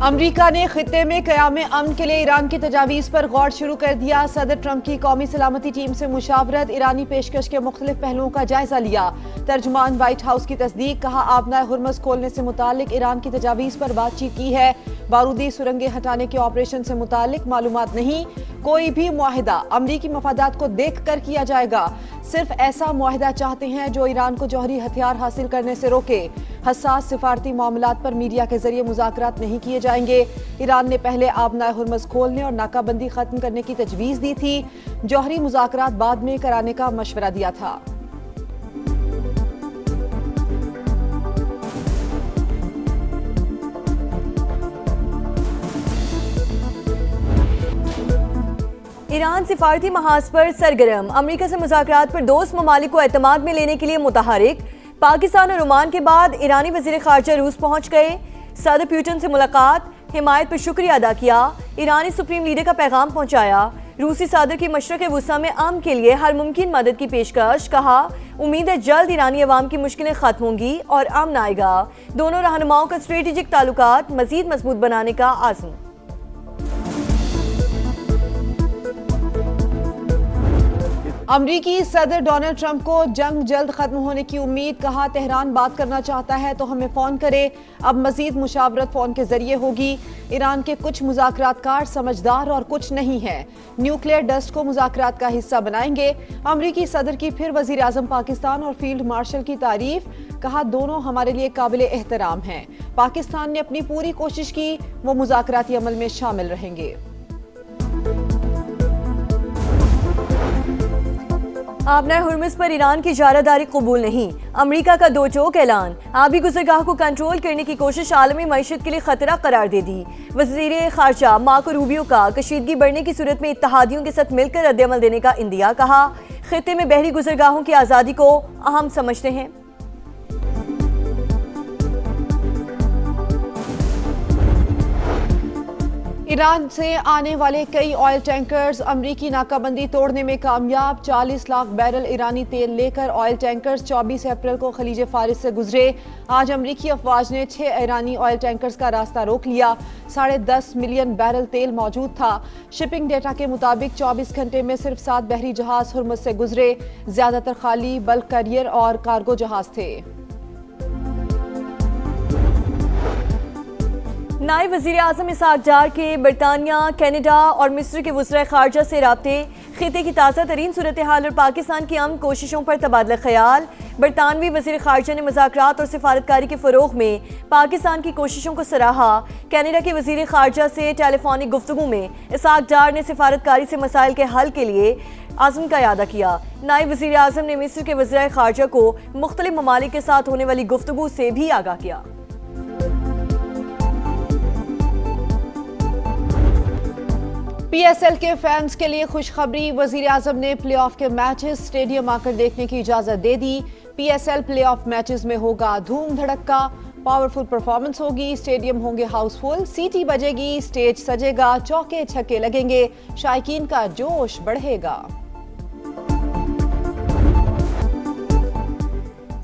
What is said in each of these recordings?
अमरीका ने खित्ते में क़याम अमन के लिए ईरान की तजावीज़ पर गौर शुरू कर दिया। सदर ट्रंप की कौमी सलामती टीम से मुशावरत, ईरानी पेशकश के मुख्तलिफ पहलुओं का जायजा लिया। तर्जुमान व्हाइट हाउस की तस्दीक, कहा आबनाए हुर्मुज़ खोलने से मुतालिक ईरान की तजावीज़ पर बातचीत की है। बारूदी सुरंगें हटाने के ऑपरेशन से मुतालिक मालूमात नहीं। कोई भी मुआहिदा अमरीकी मफादात को देख कर किया जाएगा। सिर्फ ऐसा मुआहिदा चाहते हैं जो ईरान को जौहरी हथियार हासिल करने से रोके। हसास सिफारती मामलात पर मीडिया के जरिए मुज़ाकरात नहीं किए जाएंगे। ईरान ने पहले आबनाए हुर्मुज़ खोलने और नाकाबंदी खत्म करने की तजवीज़ दी थी। जौहरी मुज़ाकरात बाद में कराने का मशवरा दिया था। ईरान सिफारती महाज पर सरगर्म, अमरीका से मुज़ाकरात पर दोस्त ममालिक को एतमाद में लेने के लिए मुतहरिक। पाकिस्तान और ओमान के बाद ईरानी वज़ीर ख़ारजा रूस पहुंच गए। सदर पुतिन से मुलाकात, हिमायत पर शुक्रिया अदा किया। ईरानी सुप्रीम लीडर का पैगाम पहुंचाया। रूसी सदर की मशरक़ वुस्ता में अमन के लिए हर मुमकिन मदद की पेशकश। कहा उम्मीद है जल्द ईरानी अवाम की मुश्किलें खत्म होंगी और अमन आएगा। दोनों रहनुमाओं का स्ट्रेटेजिक ताल्लुकात मज़ीद मजबूत बनाने का आज़म। अमरीकी सदर डोनाल्ड ट्रंप को जंग जल्द खत्म होने की उम्मीद, कहा तेहरान बात करना चाहता है तो हमें फ़ोन करे। अब मजीद मुशावरत फ़ोन के जरिए होगी। ईरान के कुछ मुज़ाकरातकार समझदार और कुछ नहीं है। न्यूक्लियर डस्ट को मुज़ाकरात का हिस्सा बनाएंगे। अमरीकी सदर की फिर वज़ीर आज़म पाकिस्तान और फील्ड मार्शल की तारीफ, कहा दोनों हमारे लिए काबिल एहतराम हैं। पाकिस्तान ने अपनी पूरी कोशिश की, वो मुज़ाकराती अमल में शामिल रहेंगे। आबनाए हुर्मुज़ पर ईरान की इजारादारी कबूल नहीं, अमरीका का दो टोक ऐलान। आबी गुज़रगाह को कंट्रोल करने की कोशिश आलमी मईशत के लिए खतरा करार दे दी। वज़ीर ख़ारजा मार्को रूबियो का कशीदगी बढ़ने की सूरत में इत्तहादियों के साथ मिलकर रद्द-ए-अमल देने का इंदिया। कहा खित्ते में बहरी गुज़रगाहों की आज़ादी को अहम समझते हैं। ईरान से आने वाले कई ऑयल टैंकर्स अमरीकी नाकाबंदी तोड़ने में कामयाब। 40 लाख बैरल ईरानी तेल लेकर ऑयल टैंकर्स 24 अप्रैल को खलीज फारिस से गुजरे। आज अमरीकी अफवाज ने 6 ईरानी ऑयल टैंकर्स का रास्ता रोक लिया। 10.5 मिलियन बैरल तेल मौजूद था। शिपिंग डेटा के मुताबिक 24 घंटे में सिर्फ 7 बहरी जहाज हुर्मुज़ से गुजरे। ज्यादातर खाली बल्क कैरियर और कार्गो जहाज थे। नायब वज़ीर आज़म इसहाक डार के बरतानिया, कनाडा और मिस्र के वज़ीर ख़ारजा से राब्ते, खित्ते की ताज़ा तरीन सूरत हाल और पाकिस्तान की अमन कोशिशों पर तबादला ख़याल। बरतानवी वज़ीर ख़ारजा ने मुज़ाकरात और सिफारतकारी के फ़रोग़ में पाकिस्तान की कोशिशों को सराहा। कनाडा के वज़ीर ख़ारजा से टेलीफोनिक गुफ्तगू में इसहाक डार ने सिफारतकारी से मसाइल के हल के लिए आज़म का यादा किया। नायब वज़ीर आज़म ने मिस्र के वज़ीर ख़ारजा को मुख्तलिफ ममालिक के साथ होने वाली गुफ्तगू से भी आगाह किया। PSL के फैंस के लिए खुशखबरी, वजीर आजम ने प्लेऑफ के मैचेस स्टेडियम आकर देखने की इजाजत दे दी। PSL प्लेऑफ मैचेस में होगा धूम धड़क्का, पावरफुल परफॉर्मेंस होगी, स्टेडियम होंगे हाउसफुल, सीटी बजेगी, स्टेज सजेगा, चौके छक्के लगेंगे, शायकीन का जोश बढ़ेगा।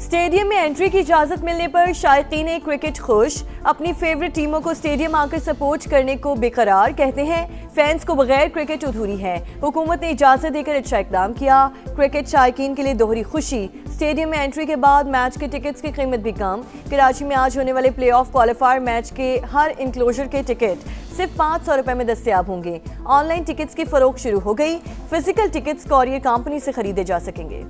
स्टेडियम में एंट्री की इजाजत मिलने पर शायकीन क्रिकेट खुश, अपनी फेवरेट टीमों को स्टेडियम आकर सपोर्ट करने को बेकरार। कहते हैं फैंस को बगैर क्रिकेट अधूरी है। हुकूमत ने इजाजत देकर अच्छा इकदाम किया। क्रिकेट शायकीन के लिए दोहरी खुशी। स्टेडियम में एंट्री के बाद मैच के टिकट्स की कीमत भी कम। कराची में आज होने वाले प्ले ऑफ क्वालिफायर मैच के हर इंक्लोजर के टिकट सिर्फ 500 रुपए में दस्तयाब होंगे। ऑनलाइन टिकट्स की फरोख्त शुरू हो गई। फिजिकल टिकट्स कॉरियर कंपनी से खरीदे जा सकेंगे।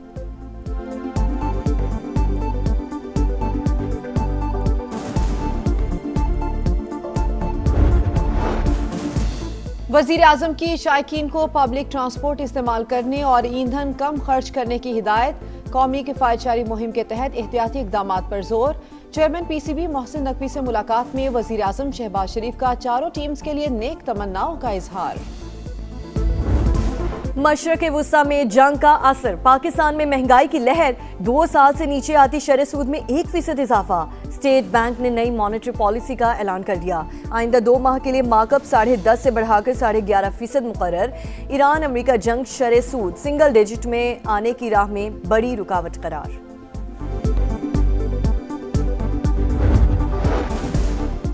वज़ीर आज़म की शायकीन को पब्लिक ट्रांसपोर्ट इस्तेमाल करने और ईंधन कम खर्च करने की हिदायत। कौमी किफ़ायतशारी मुहिम के तहत एहतियाती इक़दामात पर जोर। चेयरमैन PCB मोहसिन नकवी से मुलाकात में वज़ीर आज़म शहबाज शरीफ का चारों टीम्स के लिए नेक तमन्नाओं का इजहार। मशरक़ वुस्ता में जंग का असर, पाकिस्तान में महंगाई की लहर, 2 साल से नीचे आती शरह सूद में 1% इजाफा। स्टेट बैंक ने नई मॉनेटरी पॉलिसी का ऐलान कर दिया। आइंदा 2 माह के लिए मार्कअप 10.5% से बढ़ाकर 11.5% मुकर्रर। ईरान अमेरिका जंग शरह सूद सिंगल डिजिट में आने की राह में बड़ी रुकावट करार।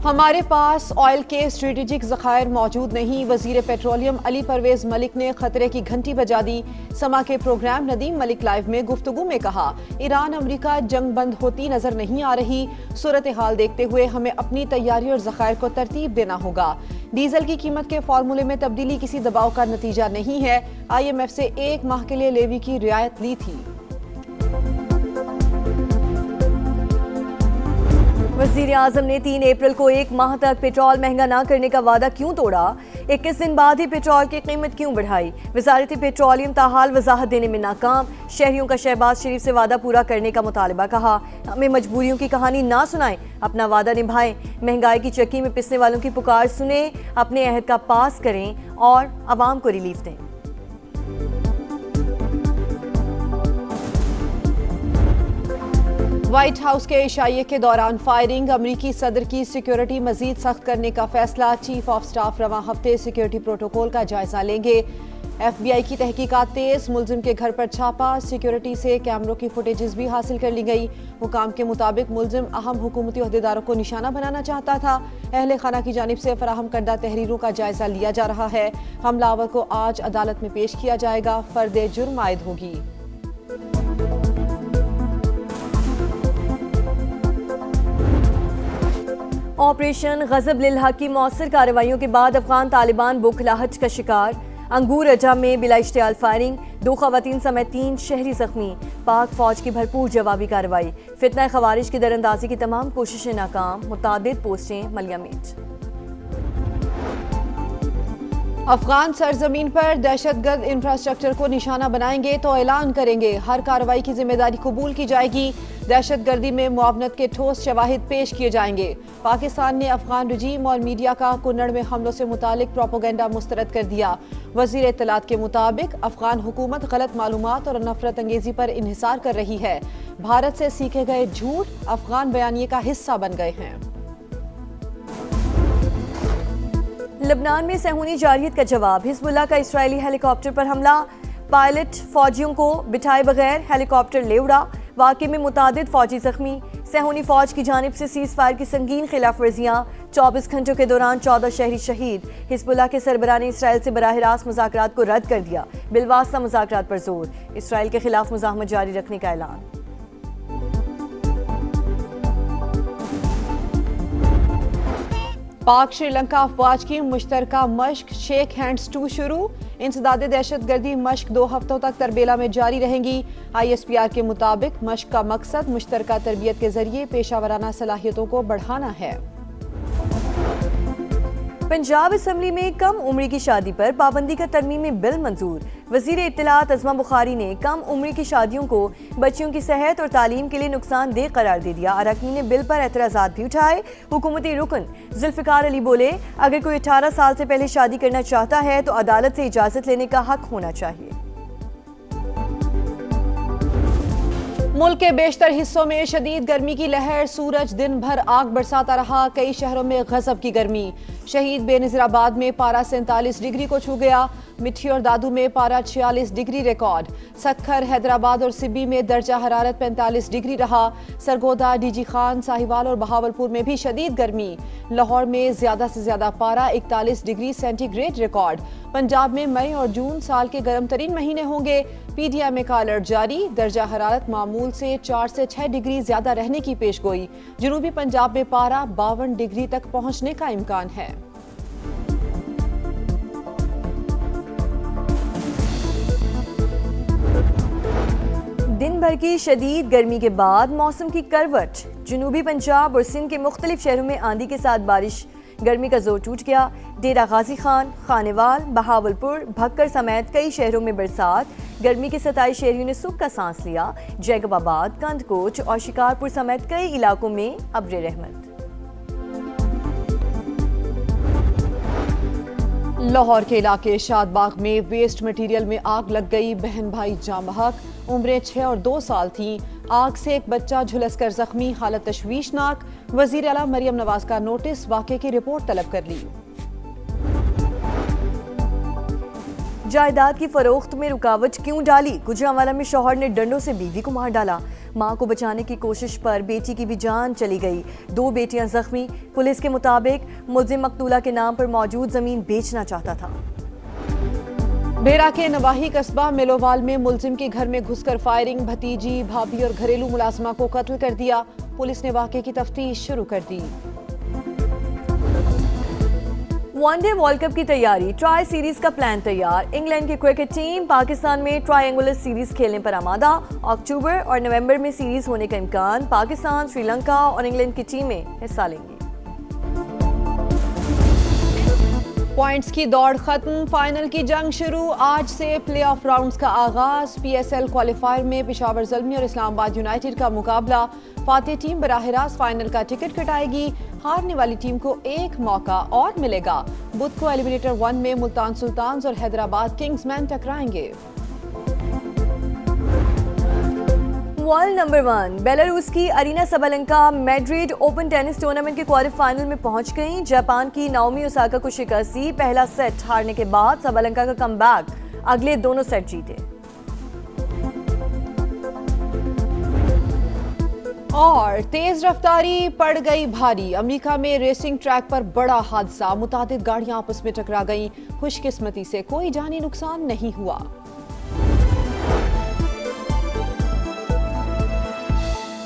हमारे पास ऑयल के स्ट्रेटेजिक ज़खायर मौजूद नहीं, वजीर पेट्रोलियम अली परवेज मलिक ने खतरे की घंटी बजा दी। समा के प्रोग्राम नदीम मलिक लाइव में गुफ्तगू में कहा, ईरान अमरीका जंग बंद होती नजर नहीं आ रही। सूरत हाल देखते हुए हमें अपनी तैयारी और ज़खायर को तरतीब देना होगा। डीजल की कीमत के फार्मूले में तब्दीली किसी दबाव का नतीजा नहीं है। IMF से 1 माह के लिए लेवी की रियायत ली थी। वज़ीर आज़म ने 3 अप्रैल को 1 माह तक पेट्रोल महंगा ना करने का वादा क्यों तोड़ा? 21 दिन बाद ही पेट्रोल की कीमत क्यों बढ़ाई? वज़ारत पेट्रोलियम ताहाल वजाहत देने में नाकाम। शहरियों का शहबाज शरीफ से वादा पूरा करने का मुतालबा। कहा, हमें मजबूरियों की कहानी ना सुनाएं, अपना वादा निभाएं। महंगाई की चक्की में पिसने वालों की पुकार सुने, अपने अहद का पास करें और आवाम को रिलीफ दें। व्हाइट हाउस के इशाइये के दौरान फायरिंग, अमरीकी सदर की सिक्योरिटी मजीद सख्त करने का फैसला। चीफ ऑफ स्टाफ रवां हफ्ते सिक्योरिटी प्रोटोकॉल का जायजा लेंगे। FBI की तहकीकात तेज, मुलजिम के घर पर छापा, सिक्योरिटी से कैमरों की फुटेजेस भी हासिल कर ली गई। हुकाम के मुताबिक मुलजिम अहम हुकूमती ओहदेदारों को निशाना बनाना चाहता था। अहले खाना की जानिब से फराहम करदा तहरीरों का जायजा लिया जा रहा है। हमलावर को आज अदालत में पेश किया जाएगा, फर्द जुर्म आयद होगी। ऑपरेशन गजब लिल हक की मौसर कार्रवाइयों के बाद अफगान तालिबान बुखलाहट का शिकार। अंगूर अजा में बिला इश्तियाल फायरिंग, 2 खवातीन समेत 3 शहरी जख्मी। पाक फौज की भरपूर जवाबी कार्रवाई। फितना खवारिज की दरअंदाजी की तमाम कोशिशें नाकाम। मुतादिद पोस्टें मलियामीट। अफगान सरजमीन पर दहशतगर्द इंफ्रास्ट्रक्चर को निशाना बनाएंगे तो ऐलान करेंगे, हर कार्रवाई की जिम्मेदारी कबूल की जाएगी। दहशतगर्दी में मुआवनत के ठोस शवाहिद पेश किए जाएंगे। पाकिस्तान ने अफगान रजीम और मीडिया का कुन्नड़ में हमलों से मुतालिक प्रोपोगेंडा मुस्तरद कर दिया। वजीर इत्तलात के मुताबिक अफगान हुकूमत गलत मालूमात और नफरत अंगेजी पर इन्हिसार कर रही है। भारत से सीखे गए झूठ अफगान बयानिए का हिस्सा बन गए हैं। लबनान में सहूनी जारहियत का जवाब। हिजबुल्लाह का इस्राएली हेलीकॉप्टर पर हमला, पायलट फौजियों को बिठाए बगैर हेलीकॉप्टर ले उड़ा। वाक़े में मुतादिद फौजी जख्मी। सहूनी फौज की जानिब से सीज फायर की संगीन खिलाफ वर्जियाँ। 24 घंटों के दौरान 14 शहरी शहीद। हिजबुल्लाह के सरबराह ने इसराइल से बराह रास्त मुज़ाकरात को रद्द कर दिया। बिलवास्ता मुज़ाकरात पर जोर। इसराइल के खिलाफ मुज़ाहमत जारी रखने का ऐलान। पाक श्रीलंका अफवाज की मुश्तरका मश्क शेक हैंड्स 2 शुरू। इंसदाद दहशतगर्दी मश्क 2 हफ्तों तक तरबेला में जारी रहेंगी। ISPR के मुताबिक मश्क का मकसद मुश्तरका तरबियत के जरिए पेशावराना सलाहियतों को बढ़ाना है। पंजाब असम्बली में कम उम्र की शादी पर पाबंदी का तरमीमी बिल मंजूर। वजीर इत्तलात अज़मा बुखारी ने कम उम्र की शादियों को बच्चियों की सेहत और तालीम के लिए नुकसानदेह करार दे दिया। अरकान ने बिल पर एतराज़ात भी उठाए। हुकूमती रुकन जुल्फ़िकार अली बोले, अगर कोई 18 साल से पहले शादी करना चाहता है तो अदालत से इजाज़त लेने का हक होना चाहिए। मुल्क के बेशतर हिस्सों में शदीद गर्मी की लहर, सूरज दिन भर आग बरसाता रहा। कई शहरों में गजब की गर्मी। शहीद बेनज़ीराबाद में पारा 47 डिग्री को छू गया। मिठी और दादू में पारा 46 डिग्री रिकॉर्ड। सक्खर, हैदराबाद और सिब्बी में दर्जा हरारत 45 डिग्री रहा। सरगोदा, डीजी खान, साहिवाल और बहावलपुर में भी शदीद गर्मी। लाहौर में ज्यादा से ज्यादा पारा 41 डिग्री सेंटीग्रेड रिकॉर्ड। पंजाब में मई और जून साल के गर्म तरीन महीने होंगे। PDMA का अलर्ट जारी। दर्जा हरारत मामूल से 4 से 6 डिग्री ज्यादा रहने की पेशगोई। जनूबी पंजाब में पारा 52 डिग्री तक पहुंचने का इम्कान है। दिन भर की शदीद गर्मी के बाद मौसम की करवट। जनूबी पंजाब और सिंध के मुख्तलिफ शहरों में आंधी के साथ बारिश। गर्मी का जोर टूट गया। डेरा गाजी खान, खानेवाल, बहावलपुर, भक्कर समेत कई शहरों में बरसात। गर्मी के 27 शहरियों ने सुख का सांस लिया। जैकबाबाद, कंदकोच और शिकारपुर समेत कई इलाकों में अब्र रहमत। लाहौर के इलाके शादबाग में वेस्ट मटेरियल में आग लग गई। बहन भाई जाम बहक, उम्रें 6 और 2 साल थीं। आग से एक बच्चा झुलसकर जख्मी, हालत तशवीशनाक। वजीर आला मरियम नवाज का नोटिस, वाक़े की रिपोर्ट तलब कर ली। जायदाद की फरोख्त में रुकावट क्यों डाली? गुजरांवाला में शौहर ने डंडों से बीवी को मार डाला। मां को बचाने की कोशिश पर बेटी की भी जान चली गई। 2 बेटियां जख्मी। पुलिस के मुताबिक मुलजिम मकतूला के नाम पर मौजूद जमीन बेचना चाहता था। बेरा के नवाही कस्बा मिलोवाल में मुलजिम के घर में घुसकर फायरिंग, भतीजी, भाभी और घरेलू मुलाजमा को कत्ल कर दिया। पुलिस ने वाकये की तफ्तीश शुरू कर दी। वनडे वर्ल्ड कप की तैयारी, ट्राई सीरीज का प्लान तैयार। इंग्लैंड की क्रिकेट टीम पाकिस्तान में ट्रायंगुलर सीरीज खेलने पर आमादा। अक्टूबर और नवंबर में सीरीज होने का इम्कान। पाकिस्तान, श्रीलंका और इंग्लैंड की टीमें हिस्सा लेंगी। पॉइंट्स की दौड़ खत्म, फाइनल की जंग शुरू। आज से प्लेऑफ राउंड्स का आगाज। पीएसएल क्वालिफायर में पेशावर ज़ल्मी और इस्लामाबाद यूनाइटेड का मुकाबला। फातेह टीम बराह रास्त फाइनल का टिकट कटाएगी। हारने वाली टीम को एक मौका और मिलेगा। बुध को एलिमिनेटर 1 में मुल्तान सुल्तान्स और हैदराबाद किंग्समैन टकराएंगे। वर्ल्ड नंबर 1 बेलारूस की Aryna Sabalenka Madrid Open tennis tournament के क्वार्टर फाइनल में पहुंच गईं। जापान की नाओमी ओसाका को शिकस्त दी। पहला सेट हारने के बाद सबलेंका का कमबैक, अगले दोनों सेट जीते। और तेज रफ्तारी पड़ गई भारी। अमेरिका में रेसिंग ट्रैक पर बड़ा हादसा, मुतादिद गाड़ियां आपस में टकरा गईं। खुशकिस्मती से कोई जानी नुकसान नहीं हुआ।